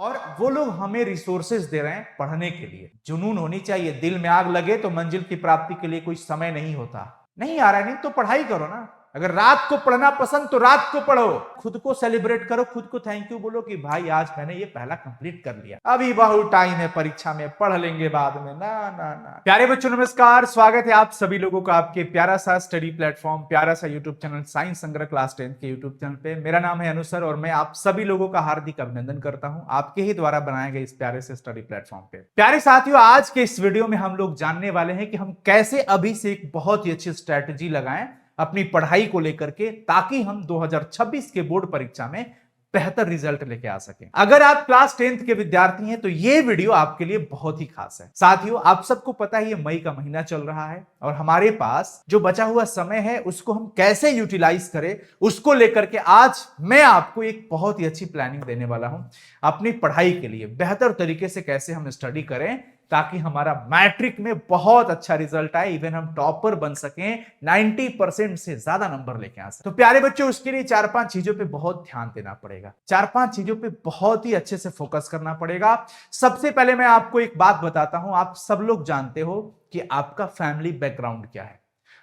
और वो लोग हमें रिसोर्सेज दे रहे हैं पढ़ने के लिए। जुनून होनी चाहिए, दिल में आग लगे तो मंजिल की प्राप्ति के लिए कोई समय नहीं होता। नहीं आ रहा है नहीं तो पढ़ाई करो ना। अगर रात को पढ़ना पसंद तो रात को पढ़ो, खुद को सेलिब्रेट करो, खुद को थैंक यू बोलो कि भाई आज मैंने ये पहला कंप्लीट कर लिया, अभी बहुत टाइम है, परीक्षा में पढ़ लेंगे बाद में। ना ना ना। प्यारे बच्चों नमस्कार, स्वागत है आप सभी लोगों का आपके प्यारा सा स्टडी प्लेटफॉर्म, प्यारा सा यूट्यूब चैनल साइंस संग्रह क्लास 10 के यूट्यूब चैनल पे। मेरा नाम है अनुसर और मैं आप सभी लोगों का हार्दिक अभिनंदन करता हूं आपके ही द्वारा बनाए गए इस प्यारे से स्टडी प्लेटफॉर्म पे। प्यारे साथियों, आज के इस वीडियो में हम लोग जानने वाले हैं कि हम कैसे अभी से एक बहुत ही अच्छी स्ट्रेटेजी लगाएं अपनी पढ़ाई को लेकर के, ताकि हम 2026 के बोर्ड परीक्षा में बेहतर रिजल्ट लेके आ सकें। अगर आप क्लास 10th के विद्यार्थी हैं तो ये वीडियो आपके लिए बहुत ही खास है। साथियों, आप सबको पता है ये मई का महीना चल रहा है और हमारे पास जो बचा हुआ समय है उसको हम कैसे यूटिलाइज करें, उसको लेकर के आज मैं आपको एक बहुत ही अच्छी प्लानिंग देने वाला हूं। अपनी पढ़ाई के लिए बेहतर तरीके से कैसे हम स्टडी करें ताकि हमारा मैट्रिक में बहुत अच्छा रिजल्ट आए, इवन हम टॉपर बन सकें, 90% से ज्यादा नंबर लेके आ सकें। तो प्यारे बच्चों, उसके लिए 4-5 चीजों पे बहुत ध्यान देना पड़ेगा, 4-5 चीजों पे बहुत ही अच्छे से फोकस करना पड़ेगा। सबसे पहले मैं आपको एक बात बताता हूं, आप सब लोग जानते हो कि आपका फैमिली बैकग्राउंड क्या है।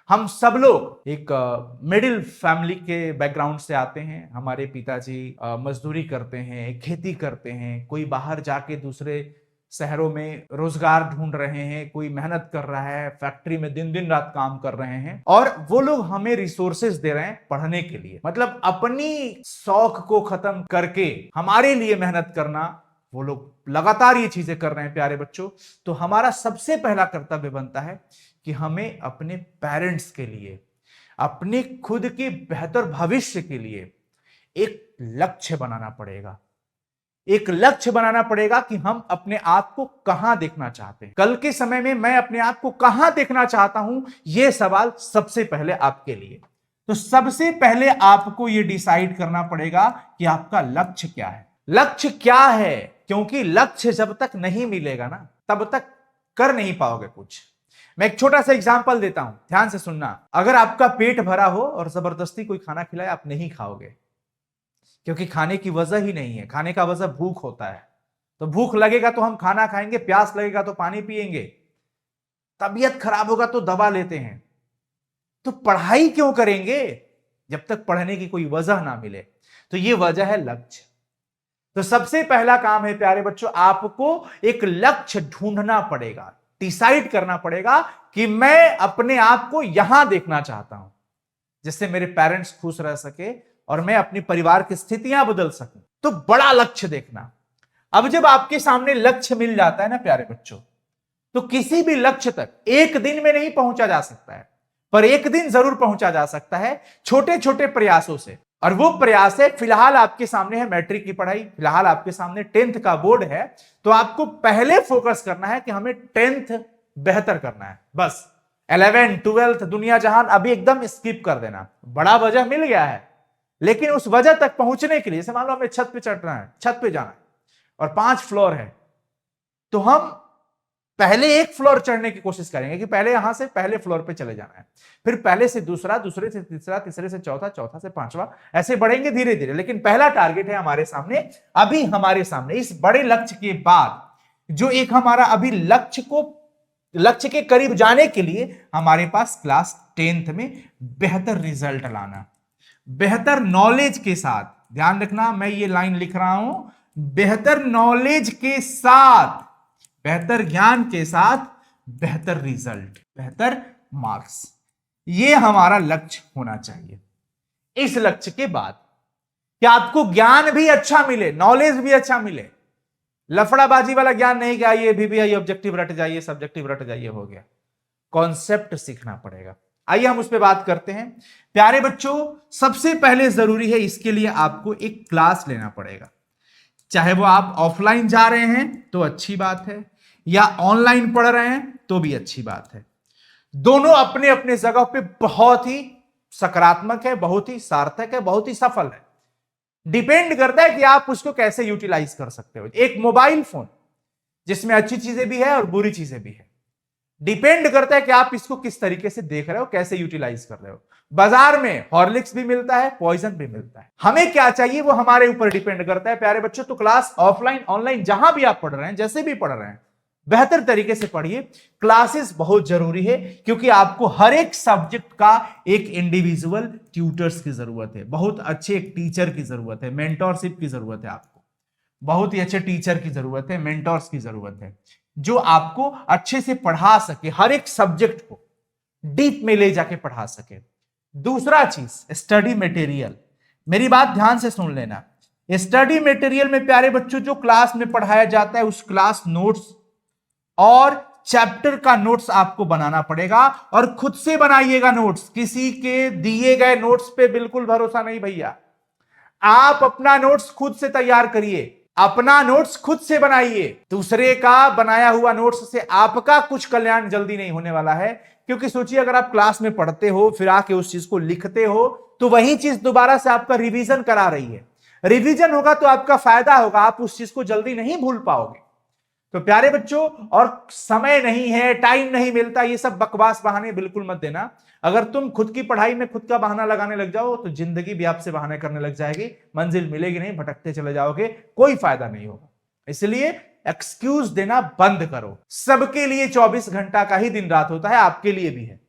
हम सब लोग एक मिडिल फैमिली के बैकग्राउंड से आते हैं। हमारे पिताजी मजदूरी करते हैं, खेती करते हैं, कोई बाहर जाके दूसरे शहरों में रोजगार ढूंढ रहे हैं, कोई मेहनत कर रहा है, फैक्ट्री में दिन दिन रात काम कर रहे हैं, और वो लोग हमें रिसोर्सेज दे रहे हैं पढ़ने के लिए। मतलब अपनी शौक को खत्म करके हमारे लिए मेहनत करना, वो लोग लगातार ये चीजें कर रहे हैं। प्यारे बच्चों, तो हमारा सबसे पहला कर्तव्य बनता है कि हमें अपने पेरेंट्स के लिए, अपने खुद के बेहतर भविष्य के लिए एक लक्ष्य बनाना पड़ेगा। एक लक्ष्य बनाना पड़ेगा कि हम अपने आप को कहां देखना चाहते हैं, कल के समय में मैं अपने आप को कहां देखना चाहता हूं। यह सवाल सबसे पहले आपके लिए। तो सबसे पहले आपको यह डिसाइड करना पड़ेगा कि आपका लक्ष्य क्या है। लक्ष्य क्या है, क्योंकि लक्ष्य जब तक नहीं मिलेगा ना, तब तक कर नहीं पाओगे कुछ। मैं एक छोटा सा एग्जांपल देता हूं, ध्यान से सुनना। अगर आपका पेट भरा हो और जबरदस्ती कोई खाना खिलाए, आप नहीं खाओगे, क्योंकि खाने की वजह ही नहीं है। खाने का वजह भूख होता है। तो भूख लगेगा तो हम खाना खाएंगे, प्यास लगेगा तो पानी पिएंगे, तबीयत खराब होगा तो दवा लेते हैं। तो पढ़ाई क्यों करेंगे जब तक पढ़ने की कोई वजह ना मिले। तो यह वजह है लक्ष्य। तो सबसे पहला काम है प्यारे बच्चों, आपको एक लक्ष्य ढूंढना पड़ेगा, डिसाइड करना पड़ेगा कि मैं अपने आप को यहां देखना चाहता हूं, जिससे मेरे पेरेंट्स खुश रह सके और मैं अपनी परिवार की स्थितियां बदल सकूं। तो बड़ा लक्ष्य देखना। अब जब आपके सामने लक्ष्य मिल जाता है ना प्यारे बच्चों, तो किसी भी लक्ष्य तक एक दिन में नहीं पहुंचा जा सकता है, पर एक दिन जरूर पहुंचा जा सकता है छोटे छोटे प्रयासों से। और वो प्रयास है, फिलहाल आपके सामने है मैट्रिक की पढ़ाई, फिलहाल आपके सामने 10th का बोर्ड है। तो आपको पहले फोकस करना है कि हमें 10th बेहतर करना है। बस 11th 12th दुनिया जहान अभी एकदम स्किप कर देना। बड़ा वजह मिल गया है, लेकिन उस वजह तक पहुंचने के लिए, जैसे मान लो हमें छत पे चढ़ना है, छत पे जाना है और 5 फ्लोर है, तो हम पहले एक फ्लोर चढ़ने की कोशिश करेंगे कि पहले यहां से पहले फ्लोर पे चले जाना है, फिर पहले से दूसरा, दूसरे से तीसरा, तीसरे से चौथा, चौथा से पांचवा, ऐसे बढ़ेंगे धीरे धीरे। लेकिन पहला टारगेट है हमारे सामने, अभी हमारे सामने इस बड़े लक्ष्य के बाद जो एक हमारा अभी लक्ष्य के करीब जाने के लिए हमारे पास क्लास 10th में बेहतर रिजल्ट लाना, बेहतर नॉलेज के साथ। ध्यान रखना, मैं ये लाइन लिख रहा हूं, बेहतर नॉलेज के साथ, बेहतर ज्ञान के साथ बेहतर रिजल्ट, बेहतर मार्क्स। ये हमारा लक्ष्य होना चाहिए। इस लक्ष्य के बाद कि आपको ज्ञान भी अच्छा मिले, नॉलेज भी अच्छा मिले। लफड़ाबाजी वाला ज्ञान नहीं कि आइए VBI ऑब्जेक्टिव रट जाइए, सब्जेक्टिव रट जाइए, हो गया। कॉन्सेप्ट सीखना पड़ेगा। आइए हम उस पर बात करते हैं। प्यारे बच्चों, सबसे पहले जरूरी है, इसके लिए आपको एक क्लास लेना पड़ेगा। चाहे वो आप ऑफलाइन जा रहे हैं तो अच्छी बात है, या ऑनलाइन पढ़ रहे हैं तो भी अच्छी बात है। दोनों अपने अपने जगह पे बहुत ही सकारात्मक है, बहुत ही सार्थक है, बहुत ही सफल है। डिपेंड करता है कि आप उसको कैसे यूटिलाइज कर सकते हो। एक मोबाइल फोन जिसमें अच्छी चीजें भी है और बुरी चीजें भी है, डिपेंड करता है कि आप इसको किस तरीके से देख रहे हो, कैसे यूटिलाइज कर रहे हो। बाजार में हॉर्लिक्स भी मिलता है, पॉइजन भी मिलता है। हमें क्या चाहिए वो हमारे ऊपर डिपेंड करता है प्यारे बच्चों। तो क्लास ऑफलाइन ऑनलाइन जहां भी आप पढ़ रहे हैं, जैसे भी पढ़ रहे हैं, बेहतर तरीके से पढ़िए। क्लासेस बहुत जरूरी है क्योंकि आपको हर एक सब्जेक्ट का एक इंडिविजुअल ट्यूटर्स की जरूरत है, बहुत अच्छे एक टीचर की जरूरत है, मेंटोरशिप की जरूरत है आपको, बहुत ही अच्छे टीचर की जरूरत है, मेंटोर्स की जरूरत है जो आपको अच्छे से पढ़ा सके, हर एक सब्जेक्ट को डीप में ले जाके पढ़ा सके। दूसरा चीज स्टडी मटेरियल, मेरी बात ध्यान से सुन लेना। स्टडी मटेरियल में प्यारे बच्चों जो क्लास में पढ़ाया जाता है उस क्लास नोट्स और चैप्टर का नोट्स आपको बनाना पड़ेगा और खुद से बनाइएगा नोट्स। किसी के दिए गए नोट्स पे बिल्कुल भरोसा नहीं भैया। आप अपना नोट्स खुद से तैयार करिए, अपना नोट्स खुद से बनाइए। दूसरे का बनाया हुआ नोट्स से आपका कुछ कल्याण जल्दी नहीं होने वाला है। क्योंकि सोचिए अगर आप क्लास में पढ़ते हो फिर आके उस चीज को लिखते हो तो वही चीज दोबारा से आपका रिवीजन करा रही है। रिवीजन होगा तो आपका फायदा होगा, आप उस चीज को जल्दी नहीं भूल पाओगे। तो प्यारे बच्चों, और समय नहीं है, टाइम नहीं मिलता, ये सब बकवास बहाने बिल्कुल मत देना। अगर तुम खुद की पढ़ाई में खुद का बहाना लगाने लग जाओ तो जिंदगी भी आपसे बहाने करने लग जाएगी, मंजिल मिलेगी नहीं, भटकते चले जाओगे, कोई फायदा नहीं होगा। इसलिए एक्सक्यूज देना बंद करो। सबके लिए 24 घंटा का ही दिन रात होता है, आपके लिए भी है,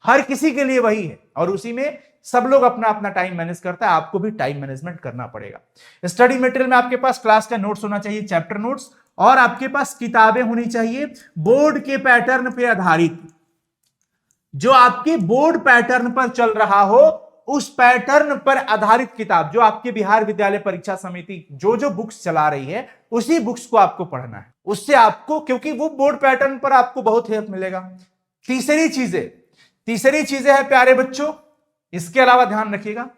हर किसी के लिए वही है, और उसी में सब लोग अपना अपना टाइम मैनेज करता है। आपको भी टाइम मैनेजमेंट करना पड़ेगा। स्टडी मटेरियल में आपके पास क्लास का नोट्स होना चाहिए, चैप्टर नोट्स, और आपके पास किताबें होनी चाहिए बोर्ड के पैटर्न पे आधारित। जो आपके बोर्ड पैटर्न पर चल रहा हो उस पैटर्न पर आधारित किताब, जो आपके बिहार विद्यालय परीक्षा समिति जो जो बुक्स चला रही है उसी बुक्स को आपको पढ़ना है। उससे आपको, क्योंकि वो बोर्ड पैटर्न पर आपको बहुत हेल्प मिलेगा। तीसरी चीजें है प्यारे बच्चों, इसके अलावा ध्यान रखिएगा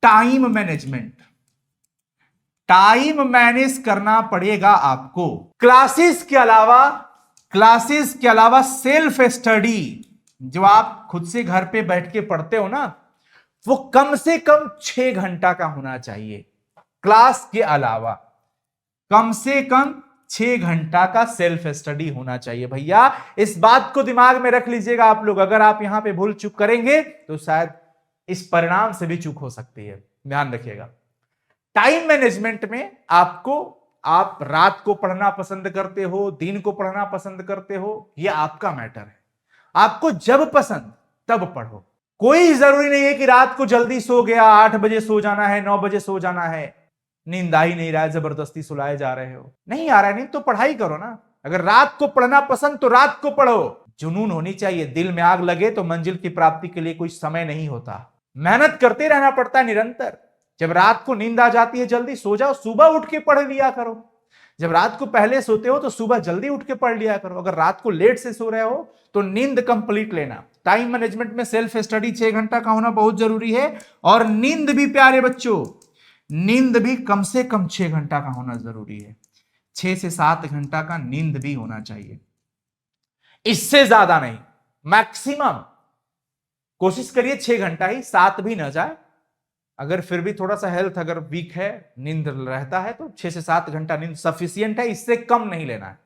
टाइम मैनेजमेंट। टाइम मैनेज करना पड़ेगा आपको। क्लासेस के अलावा सेल्फ स्टडी जो आप खुद से घर पे बैठ के पढ़ते हो ना, वो कम से कम 6 घंटा का होना चाहिए। क्लास के अलावा कम से कम 6 घंटा का सेल्फ स्टडी होना चाहिए भैया। इस बात को दिमाग में रख लीजिएगा आप लोग। अगर आप यहां पे भूल चूक करेंगे तो शायद इस परिणाम से भी चूक हो सकती है, ध्यान रखिएगा। टाइम मैनेजमेंट में आप रात को पढ़ना पसंद करते हो, दिन को पढ़ना पसंद करते हो, यह आपका मैटर है। आपको जब पसंद तब पढ़ो। कोई जरूरी नहीं है कि रात को जल्दी सो गया, 8 बजे सो जाना है, 9 बजे सो जाना है, नींद आ ही नहीं रहा है, जबरदस्ती सुलाए जा रहे हो। नहीं आ रहा है, नहीं तो पढ़ाई करो ना। अगर रात को पढ़ना पसंद तो रात को पढ़ो। जुनून होनी चाहिए, दिल में आग लगे तो मंजिल की प्राप्ति के लिए कोई समय नहीं होता। मेहनत करते रहना पड़ता है निरंतर। जब रात को नींद आ जाती है जल्दी सो जाओ, सुबह उठ के पढ़ लिया करो। जब रात को पहले सोते हो तो सुबह जल्दी उठ के पढ़ लिया करो। अगर रात को लेट से सो रहे हो तो नींद कंप्लीट लेना। टाइम मैनेजमेंट में सेल्फ स्टडी 6 घंटा का होना बहुत जरूरी है, और नींद भी प्यारे बच्चों, नींद भी कम से कम 6 घंटा का होना जरूरी है। 6 से 7 घंटा का नींद भी होना चाहिए, इससे ज्यादा नहीं। मैक्सिमम कोशिश करिए 6 घंटा ही, 7 भी ना जाए। अगर फिर भी थोड़ा सा हेल्थ अगर वीक है, नींद रहता है, तो 6 से 7 घंटा नींद सफिशियंट है। इससे कम नहीं लेना है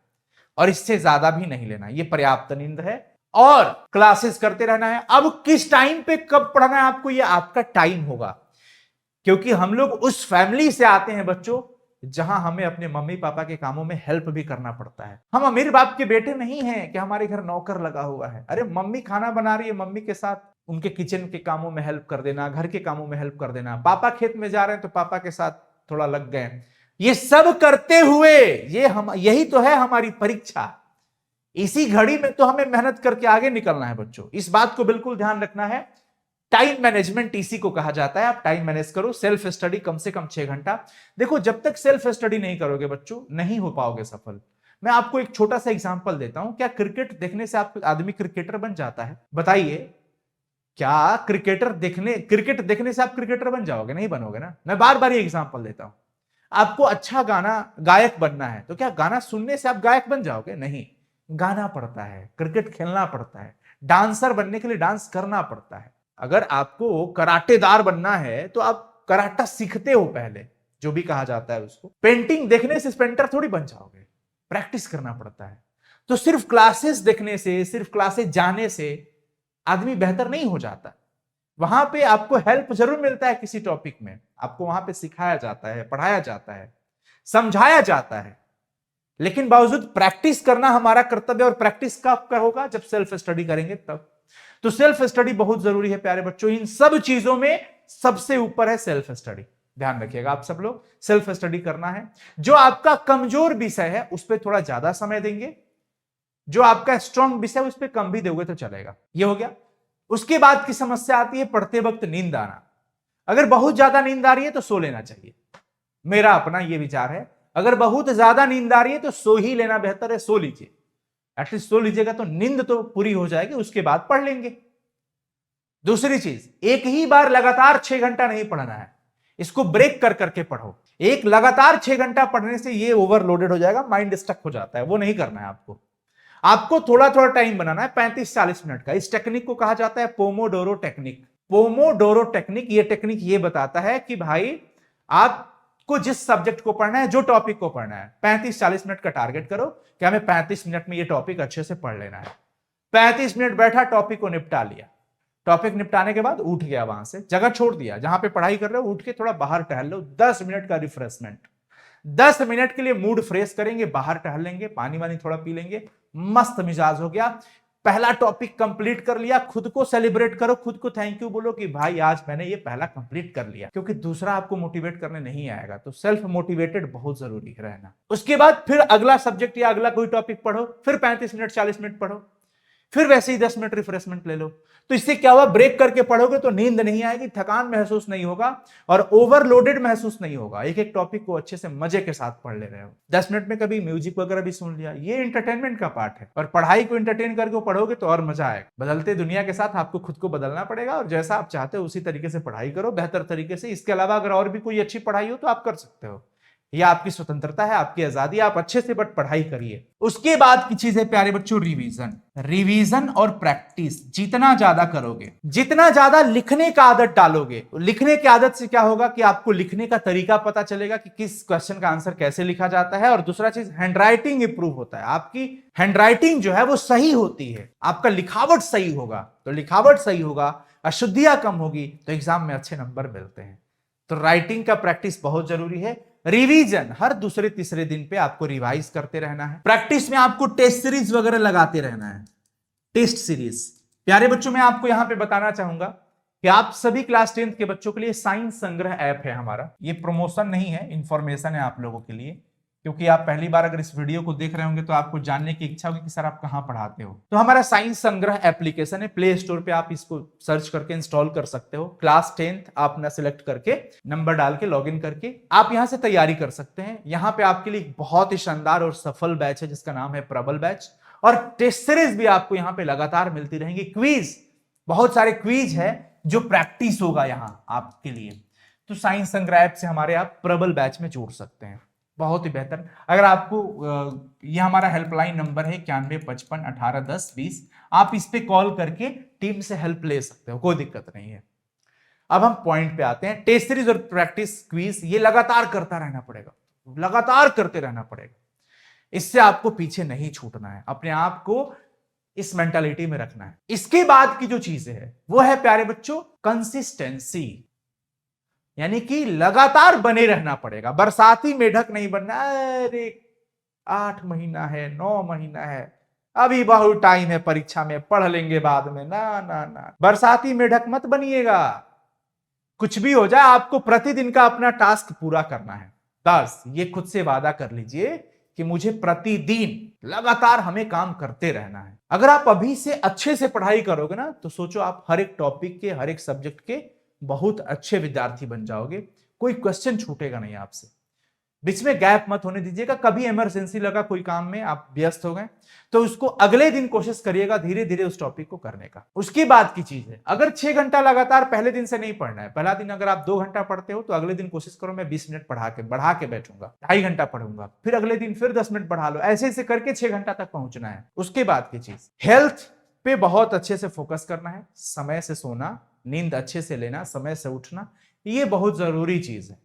और इससे ज्यादा भी नहीं लेना है, ये पर्याप्त नींद है। और क्लासेस करते रहना है। अब किस टाइम पे कब पढ़ना है आपको, ये आपका टाइम होगा। क्योंकि हम लोग उस फैमिली से आते हैं बच्चों जहां हमें अपने मम्मी पापा के कामों में हेल्प भी करना पड़ता है। हम अमीर बाप के बेटे नहीं हैं कि हमारे घर नौकर लगा हुआ है। अरे मम्मी खाना बना रही है, मम्मी के साथ उनके किचन के कामों में हेल्प कर देना, घर के कामों में हेल्प कर देना। पापा खेत में जा रहे हैं तो पापा के साथ थोड़ा लग गए। ये सब करते हुए यही तो है हमारी परीक्षा। इसी घड़ी में तो हमें मेहनत करके आगे निकलना है बच्चों। इस बात को बिल्कुल ध्यान रखना है। टाइम मैनेजमेंट इसी को कहा जाता है। आप टाइम मैनेज करो। सेल्फ स्टडी कम से कम 6 घंटा। देखो, जब तक सेल्फ स्टडी नहीं करोगे बच्चों, नहीं हो पाओगे सफल। मैं आपको एक छोटा सा एग्जांपल देता हूं। क्या क्रिकेट देखने से आप आदमी क्रिकेटर बन जाता है? बताइए, क्या क्रिकेट देखने से आप क्रिकेटर बन जाओगे? नहीं बनोगे ना। मैं बार बार ये एग्जांपल देता हूं। आपको अच्छा गायक बनना है तो क्या गाना सुनने से आप गायक बन जाओगे? नहीं, गाना पड़ता है, क्रिकेट खेलना पड़ता है, डांसर बनने के लिए डांस करना पड़ता है। अगर आपको कराटेदार बनना है तो आप कराटा सीखते हो पहले, जो भी कहा जाता है उसको। पेंटिंग देखने से पेंटर थोड़ी बन जाओगे, प्रैक्टिस करना पड़ता है। तो सिर्फ क्लासेस देखने से, सिर्फ क्लासेस जाने से आदमी बेहतर नहीं हो जाता। वहां पे आपको हेल्प जरूर मिलता है किसी टॉपिक में, आपको वहां पे सिखाया जाता है, पढ़ाया जाता है, समझाया जाता है, लेकिन बावजूद प्रैक्टिस करना हमारा कर्तव्य। और प्रैक्टिस कब होगा? जब सेल्फ स्टडी करेंगे तब। तो सेल्फ स्टडी बहुत जरूरी है प्यारे बच्चों। इन सब चीजों में सबसे ऊपर है सेल्फ स्टडी। ध्यान रखिएगा आप सब लोग, सेल्फ स्टडी करना है। जो आपका कमजोर विषय है उस पर थोड़ा ज्यादा समय देंगे, जो आपका स्ट्रांग विषय है उस पर कम भी दोगे तो चलेगा। ये हो गया। उसके बाद की समस्या आती है पढ़ते वक्त नींद आना। अगर बहुत ज्यादा नींद आ रही है तो सो लेना चाहिए, मेरा अपना यह विचार है। अगर बहुत ज्यादा नींद आ रही है तो सो ही लेना बेहतर है, सो लीजिए। एटलीस्ट सो लीजिएगा तो नींद तो पूरी हो जाएगी, उसके बाद पढ़ लेंगे। दूसरी चीज, एक ही बार लगातार 6 घंटा नहीं पढ़ना है, इसको ब्रेक कर करके पढ़ो। एक लगातार 6 घंटा पढ़ने से ये ओवरलोडेड हो जाएगा, माइंड स्टक हो जाता है, वो नहीं करना है आपको। आपको थोड़ा थोड़ा टाइम बनाना है, 35-40 मिनट का। इस टेक्निक को कहा जाता है पोमोडोरो टेक्निक। पोमोडोरो टेक्निक, ये टेक्निक ये बताता है कि भाई आपको जिस सब्जेक्ट को पढ़ना है, जो टॉपिक को पढ़ना है, 35-40 मिनट का टारगेट करो कि हमें 35 मिनट में ये टॉपिक अच्छे से पढ़ लेना है। 35 मिनट बैठा, टॉपिक को निपटा लिया। टॉपिक निपटाने के बाद उठ गया, वहां से जगह छोड़ दिया जहां पे पढ़ाई कर रहे हो, उठ के थोड़ा बाहर टहल लो। 10 मिनट का रिफ्रेशमेंट, 10 मिनट के लिए मूड फ्रेश करेंगे, बाहर टहल लेंगे, पानी वानी थोड़ा पी लेंगे, मस्त मिजाज हो गया। पहला टॉपिक कंप्लीट कर लिया, खुद को सेलिब्रेट करो, खुद को थैंक यू बोलो कि भाई आज मैंने ये पहला कंप्लीट कर लिया। क्योंकि दूसरा आपको मोटिवेट करने नहीं आएगा, तो सेल्फ मोटिवेटेड बहुत जरूरी है रहना। उसके बाद फिर अगला सब्जेक्ट या अगला कोई टॉपिक पढ़ो, फिर 35 मिनट 40 मिनट पढ़ो, फिर वैसे ही 10 मिनट रिफ्रेशमेंट ले लो। तो इससे क्या हुआ, ब्रेक करके पढ़ोगे तो नींद नहीं आएगी, थकान महसूस नहीं होगा और ओवरलोडेड महसूस नहीं होगा। एक एक टॉपिक को अच्छे से मजे के साथ पढ़ ले रहे हो। 10 मिनट में कभी म्यूजिक वगैरह भी सुन लिया, ये इंटरटेनमेंट का पार्ट है। और पढ़ाई को इंटरटेन करके पढ़ोगे तो और मजा आएगा। बदलते दुनिया के साथ आपको खुद को बदलना पड़ेगा और जैसा आप चाहते हो उसी तरीके से पढ़ाई करो, बेहतर तरीके से। इसके अलावा अगर और भी कोई अच्छी पढ़ाई हो तो आप कर सकते हो, यह आपकी स्वतंत्रता है, आपकी आजादी, आप अच्छे से बट पढ़ाई करिए। उसके बाद की चीज है प्यारे बच्चों रिवीजन। रिवीजन और प्रैक्टिस जितना ज्यादा करोगे, जितना ज्यादा लिखने का आदत डालोगे, लिखने की आदत से क्या होगा कि आपको लिखने का तरीका पता चलेगा कि किस क्वेश्चन का आंसर कैसे लिखा जाता है। और दूसरा चीज, हैंडराइटिंग इंप्रूव होता है, आपकी हैंडराइटिंग जो है वो सही होती है, आपका लिखावट सही होगा। तो लिखावट सही होगा, अशुद्धियां कम होगी, तो एग्जाम में अच्छे नंबर मिलते हैं। तो राइटिंग का प्रैक्टिस बहुत जरूरी है। रिवीजन, हर दूसरे तीसरे दिन पे आपको रिवाइज करते रहना है। प्रैक्टिस में आपको टेस्ट सीरीज वगैरह लगाते रहना है, टेस्ट सीरीज। प्यारे बच्चों, मैं आपको यहां पे बताना चाहूंगा कि आप सभी क्लास 10th के बच्चों के लिए साइंस संग्रह ऐप है हमारा। ये प्रमोशन नहीं है, इंफॉर्मेशन है आप लोगों के लिए, क्योंकि आप पहली बार अगर इस वीडियो को देख रहे होंगे तो आपको जानने की इच्छा होगी कि सर आप कहां पढ़ाते हो। तो हमारा साइंस संग्रह एप्लीकेशन है, प्ले स्टोर पे आप इसको सर्च करके इंस्टॉल कर सकते हो। क्लास 10th आप अपना सिलेक्ट करके नंबर डाल के लॉगिन करके आप यहां से तैयारी कर सकते हैं। यहां पे आपके लिए बहुत ही शानदार और सफल बैच है जिसका नाम है प्रबल बैच। और टेस्ट सीरीज भी आपको यहां पे लगातार मिलती रहेंगी। क्विज, बहुत सारे क्विज है जो प्रैक्टिस होगा यहां आपके लिए। तो साइंस संग्रह ऐप से हमारे आप प्रबल बैच में जोड़ सकते हैं, बहुत ही बेहतर। अगर आपको ये हमारा हेल्पलाइन नंबर है 9155181020, आप इस पे कॉल करके टीम से हेल्प ले सकते हो, कोई दिक्कत नहीं है। अब हम पॉइंट पे आते हैं। टेस्ट सीरीज और प्रैक्टिस क्विज ये लगातार करता रहना पड़ेगा, लगातार करते रहना पड़ेगा। इससे आपको पीछे नहीं छूटना है, अपने आप को इस मेंटालिटी में रखना है। इसके बाद की जो चीजें है वो है प्यारे बच्चों कंसिस्टेंसी, यानी कि लगातार बने रहना पड़ेगा। बरसाती मेढक नहीं बनना, अरे 8 महीना है, 9 महीना है, अभी बहुत टाइम है, परीक्षा में पढ़ लेंगे बाद में, ना ना ना, बरसाती मेढक मत बनिएगा। कुछ भी हो जाए आपको प्रतिदिन का अपना टास्क पूरा करना है, बस ये खुद से वादा कर लीजिए कि मुझे प्रतिदिन लगातार हमें काम करते रहना है। अगर आप अभी से अच्छे से पढ़ाई करोगे ना तो सोचो आप हर एक टॉपिक के, हर एक सब्जेक्ट के बहुत अच्छे विद्यार्थी बन जाओगे। कोई क्वेश्चन छूटेगा नहीं आपसे, बीच में गैप मत होने दीजिएगा। कभी इमरजेंसी लगा कोई काम में, आप व्यस्त हो गए, तो उसको अगले दिन कोशिश करिएगा धीरे धीरे उस टॉपिक को करने का। उसके बाद की चीज है, अगर 6 घंटा लगातार पहले दिन से नहीं पढ़ना है, पहला दिन अगर आप 2 घंटा पढ़ते हो तो अगले दिन कोशिश करो मैं 20 मिनट बढ़ा के बैठूंगा, 2.5 घंटा पढ़ूंगा, फिर अगले दिन फिर 10 मिनट बढ़ा लो, ऐसे ऐसे करके 6 घंटा तक पहुंचना है। उसके बाद की चीज, हेल्थ पे बहुत अच्छे से फोकस करना है। समय से सोना, नींद अच्छे से लेना, समय से उठना, ये बहुत जरूरी चीज है।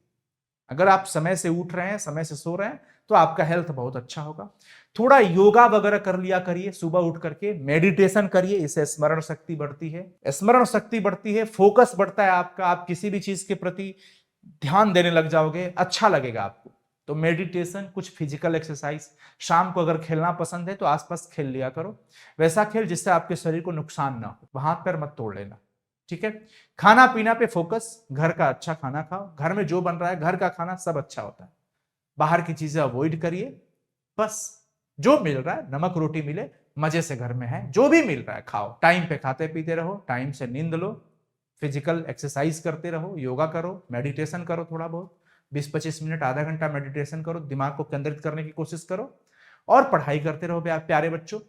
अगर आप समय से उठ रहे हैं, समय से सो रहे हैं, तो आपका हेल्थ बहुत अच्छा होगा। थोड़ा योगा वगैरह कर लिया करिए, सुबह उठ करके मेडिटेशन करिए, इससे स्मरण शक्ति बढ़ती है। स्मरण शक्ति बढ़ती है, फोकस बढ़ता है आपका, आप किसी भी चीज के प्रति ध्यान देने लग जाओगे, अच्छा लगेगा आपको। तो मेडिटेशन, कुछ फिजिकल एक्सरसाइज, शाम को अगर खेलना पसंद है तो आसपास खेल लिया करो, वैसा खेल जिससे आपके शरीर को नुकसान ना हो, हाथ पैर मत तोड़ लेना, ठीक है। खाना पीना पे फोकस, घर का अच्छा खाना खाओ, घर में जो बन रहा है घर का खाना सब अच्छा होता है, बाहर की चीजें अवॉइड करिए। बस जो मिल रहा है, नमक रोटी मिले, मजे से घर में है, जो भी मिल रहा है खाओ, टाइम पे खाते पीते रहो, टाइम से नींद लो, फिजिकल एक्सरसाइज करते रहो, योगा करो, मेडिटेशन करो, थोड़ा बहुत 20-25 मिनट, आधा घंटा मेडिटेशन करो, दिमाग को केंद्रित करने की कोशिश करो, और पढ़ाई करते रहो प्यारे बच्चों।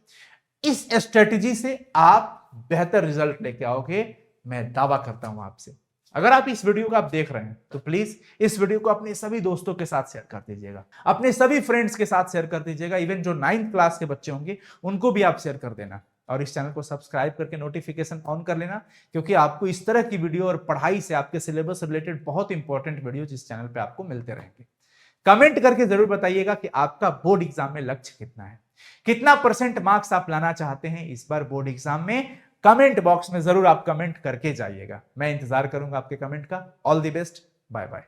इस स्ट्रेटेजी से आप बेहतर रिजल्ट लेके आओगे, मैं दावा करता हूं आपसे। अगर आप इस वीडियो को आप देख रहे हैं तो प्लीज इस वीडियो को अपने सभी दोस्तों के साथ शेयर कर दीजिएगा, अपने सभी फ्रेंड्स के साथ शेयर कर दीजिएगा, इवन जो 9th क्लास के बच्चे होंगे उनको भी आप शेयर कर देना, और इस चैनल को सब्सक्राइब करके नोटिफिकेशन ऑन कर लेना, क्योंकि आपको इस तरह की वीडियो और पढ़ाई से आपके सिलेबस से रिलेटेड बहुत इंपॉर्टेंट वीडियो इस चैनल पे आपको मिलते रहेंगे। कमेंट करके जरूर बताइएगा कि आपका बोर्ड एग्जाम में लक्ष्य कितना है, कितना परसेंट मार्क्स आप लाना चाहते हैं इस बार बोर्ड एग्जाम में। कमेंट बॉक्स में जरूर आप कमेंट करके जाइएगा, मैं इंतजार करूंगा आपके कमेंट का। All the best, bye bye.